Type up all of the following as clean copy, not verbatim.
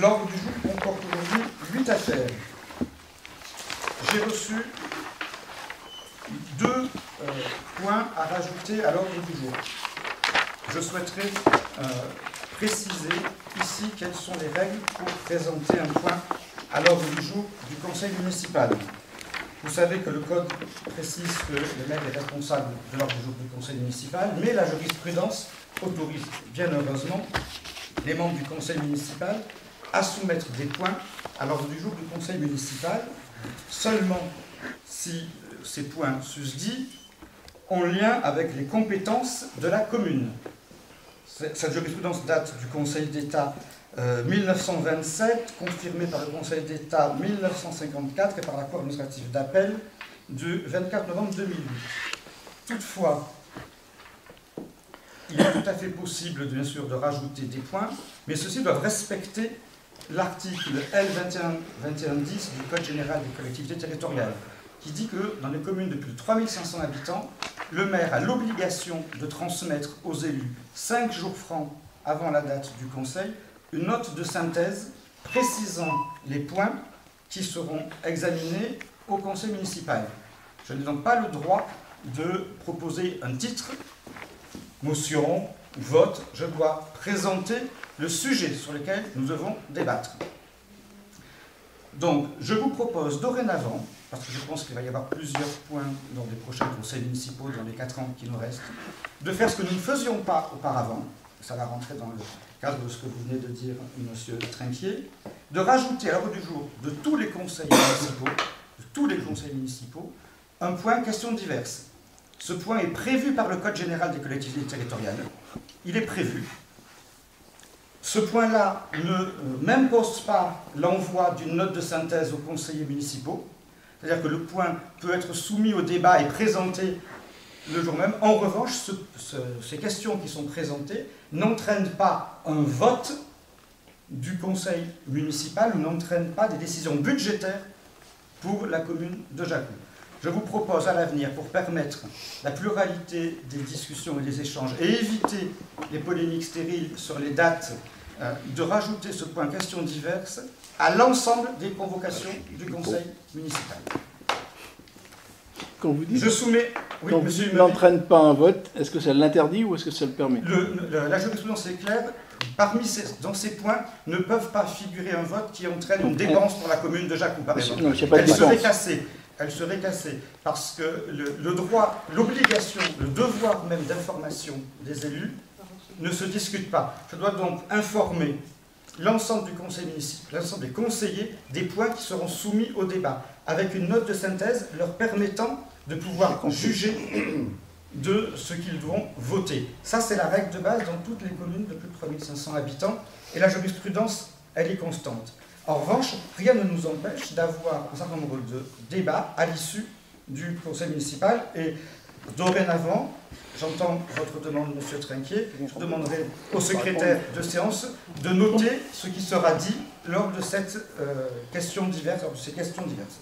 L'ordre du jour comporte aujourd'hui 8 affaires. J'ai reçu 2 points à rajouter à l'ordre du jour. Je souhaiterais préciser ici quelles sont les règles pour présenter un point à l'ordre du jour du conseil municipal. Vous savez que le code précise que le maire est responsable de l'ordre du jour du conseil municipal, mais la jurisprudence autorise bien heureusement les membres du conseil municipal à soumettre des points à l'ordre du jour du conseil municipal, seulement si ces points susdits ont lien avec les compétences de la commune. Cette jurisprudence date du Conseil d'État 1927, confirmée par le Conseil d'État 1954 et par la Cour administrative d'appel du 24 novembre 2008. Toutefois, il est tout à fait possible, bien sûr, de rajouter des points, mais ceux-ci doivent respecter l'article L2110 du Code général des collectivités territoriales, qui dit que dans les communes de plus de 3500 habitants, le maire a l'obligation de transmettre aux élus 5 jours francs avant la date du conseil une note de synthèse précisant les points qui seront examinés au conseil municipal. Je n'ai donc pas le droit de proposer un titre, motion, vote. Je dois présenter le sujet sur lequel nous devons débattre. Donc, je vous propose dorénavant, parce que je pense qu'il va y avoir plusieurs points dans les prochains conseils municipaux, dans les 4 ans qui nous restent, de faire ce que nous ne faisions pas auparavant, ça va rentrer dans le cadre de ce que vous venez de dire, Monsieur Trinquier, de rajouter à l'ordre du jour de tous les conseils municipaux, un point question diverses. Ce point est prévu par le Code général des collectivités territoriales. Il est prévu. Ce point-là n'impose pas l'envoi d'une note de synthèse aux conseillers municipaux. C'est-à-dire que le point peut être soumis au débat et présenté le jour même. En revanche, ces questions qui sont présentées n'entraînent pas un vote du conseil municipal ou n'entraînent pas des décisions budgétaires pour la commune de Jacou. Je vous propose à l'avenir, pour permettre la pluralité des discussions et des échanges et éviter les polémiques stériles sur les dates, de rajouter ce point questions diverses à l'ensemble des convocations du conseil municipal. Quand vous dites, je soumets... Oui, quand monsieur, vous n'entraîne pas un vote, est-ce que ça l'interdit ou est-ce que ça le permet? La jurisprudence est claire. Dans ces points, ne peuvent pas figurer un vote qui entraîne une dépense pour la commune de Jacou, par exemple. Non, elle serait cassée. Elle serait cassée parce que le droit, l'obligation, le devoir même d'information des élus ne se discute pas. Je dois donc informer l'ensemble du conseil municipal, l'ensemble des conseillers des points qui seront soumis au débat, avec une note de synthèse leur permettant de pouvoir juger de ce qu'ils vont voter. Ça, c'est la règle de base dans toutes les communes de plus de 3500 habitants, et la jurisprudence, elle est constante. En revanche, rien ne nous empêche d'avoir un certain nombre de débats à l'issue du conseil municipal, et dorénavant, j'entends votre demande, Monsieur Trinquier, je demanderai au secrétaire de séance de noter ce qui sera dit lors de cette question diverse, lors de ces questions diverses.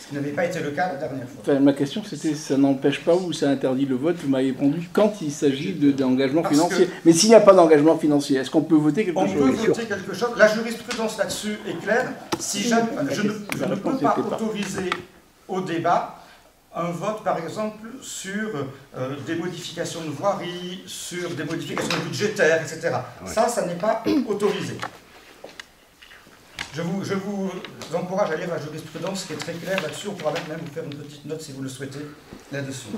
Ce qui n'avait pas été le cas la dernière fois. Enfin, ma question, c'était, ça n'empêche pas ou ça interdit le vote? Vous m'avez répondu quand il s'agit d'engagement financier. Mais s'il n'y a pas d'engagement financier, est-ce qu'on peut voter quelque chose? On peut voter quelque chose. La jurisprudence là-dessus est claire. Si jamais, je ne peux pas autoriser au débat un vote, par exemple, sur des modifications de voirie, sur des modifications budgétaires, etc. Ouais. Ça n'est pas autorisé. Je vous encourage à lire la jurisprudence qui est très claire là-dessus. On pourra même vous faire une petite note si vous le souhaitez là-dessus.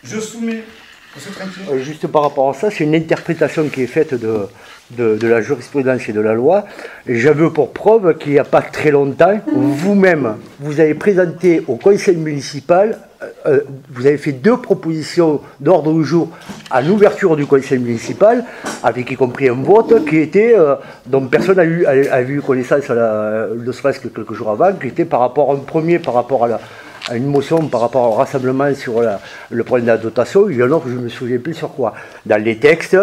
Je soumets, Monsieur Trinquier. Juste par rapport à ça, c'est une interprétation qui est faite de la jurisprudence et de la loi. J'avais pour preuve qu'il n'y a pas très longtemps, vous-même, vous avez présenté au conseil municipal, vous avez fait 2 propositions d'ordre du jour à l'ouverture du conseil municipal, avec y compris un vote qui était, dont personne n'a eu connaissance, ne serait-ce que quelques jours avant, qui était par rapport à un premier, par rapport à une motion par rapport au rassemblement sur le problème de la dotation, il y en a que je ne me souviens plus sur quoi. Dans les textes,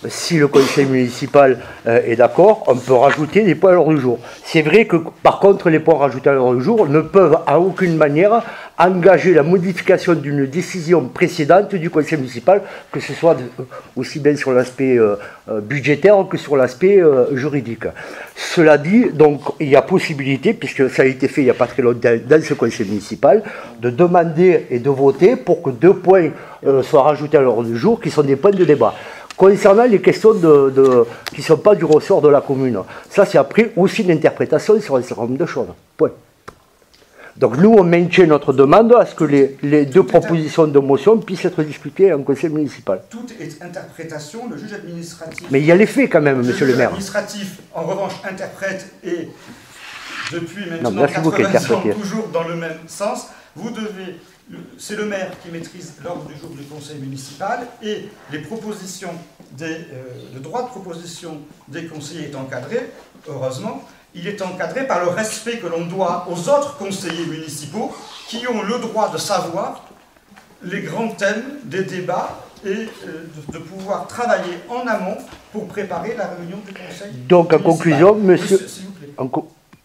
si le conseil municipal est d'accord, on peut rajouter des points à l'ordre du jour. C'est vrai que, par contre, les points rajoutés à l'ordre du jour ne peuvent à aucune manière engager la modification d'une décision précédente du conseil municipal, que ce soit aussi bien sur l'aspect budgétaire que sur l'aspect juridique. Cela dit, donc il y a possibilité, puisque ça a été fait il n'y a pas très longtemps dans ce conseil municipal, de demander et de voter pour que 2 points soient rajoutés à l'ordre du jour, qui sont des points de débat. Concernant les questions qui ne sont pas du ressort de la commune, ça c'est après aussi une interprétation sur un certain nombre de choses. Point. Donc nous, on maintient notre demande à ce que les 2 propositions de motion puissent être discutées en conseil municipal. Tout est interprétation, le juge administratif... Mais il y a les faits quand même, monsieur le maire. Le juge administratif, en revanche, interprète et, depuis maintenant 80 ans, toujours dans le même sens. Vous devez... C'est le maire qui maîtrise l'ordre du jour du conseil municipal et les propositions, le droit de proposition des conseillers est encadré, heureusement. Il est encadré par le respect que l'on doit aux autres conseillers municipaux qui ont le droit de savoir les grands thèmes des débats et de pouvoir travailler en amont pour préparer la réunion du conseil municipal. Donc en conclusion, monsieur...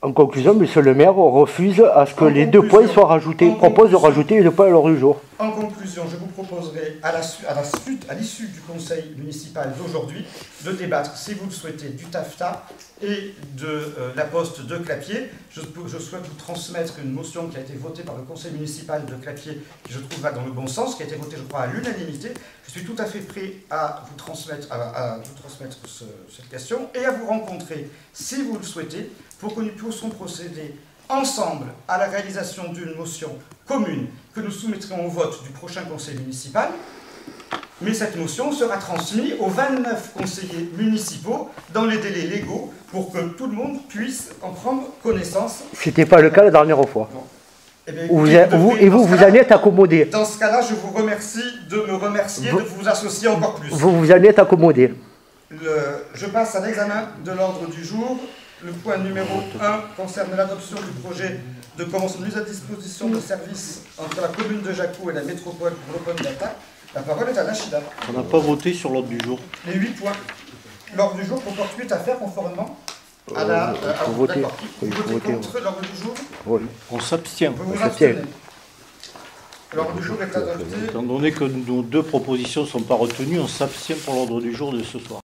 En conclusion, monsieur le maire refuse à ce que les 2 points soient rajoutés, propose de rajouter les 2 points à l'ordre du jour. En conclusion, je vous proposerai à l'issue du conseil municipal d'aujourd'hui de débattre, si vous le souhaitez, du TAFTA et de la poste de Clapiers. Je souhaite vous transmettre une motion qui a été votée par le conseil municipal de Clapiers, qui je trouve va dans le bon sens, qui a été votée, je crois, à l'unanimité. Je suis tout à fait prêt à vous transmettre, cette question et à vous rencontrer, si vous le souhaitez, pour que nous puissions procéder ensemble à la réalisation d'une motion commune que nous soumettrons au vote du prochain conseil municipal. Mais cette motion sera transmise aux 29 conseillers municipaux dans les délais légaux pour que tout le monde puisse en prendre connaissance. Ce n'était pas le cas la dernière fois. Bon. Eh bien, écoutez, vous en êtes accommodé. Dans ce cas-là, je vous remercie de me remercier, de vous associer encore plus. Vous en êtes accommodé. Je passe à l'examen de l'ordre du jour. Le point numéro 1 concerne l'adoption du projet de convention de mise à disposition de services entre la commune de Jacou et la métropole pour l'Open Data. La parole est à Nachida. On n'a pas voté sur l'ordre du jour. Les 8 points. L'ordre du jour comporte 8 affaires conformément à la... Vous votez. Vous votez contre l'ordre du jour. Oui. On s'abstient. Vous vous abstenez. L'ordre du jour est adopté. Étant donné que nos 2 propositions ne sont pas retenues, on s'abstient pour l'ordre du jour de ce soir.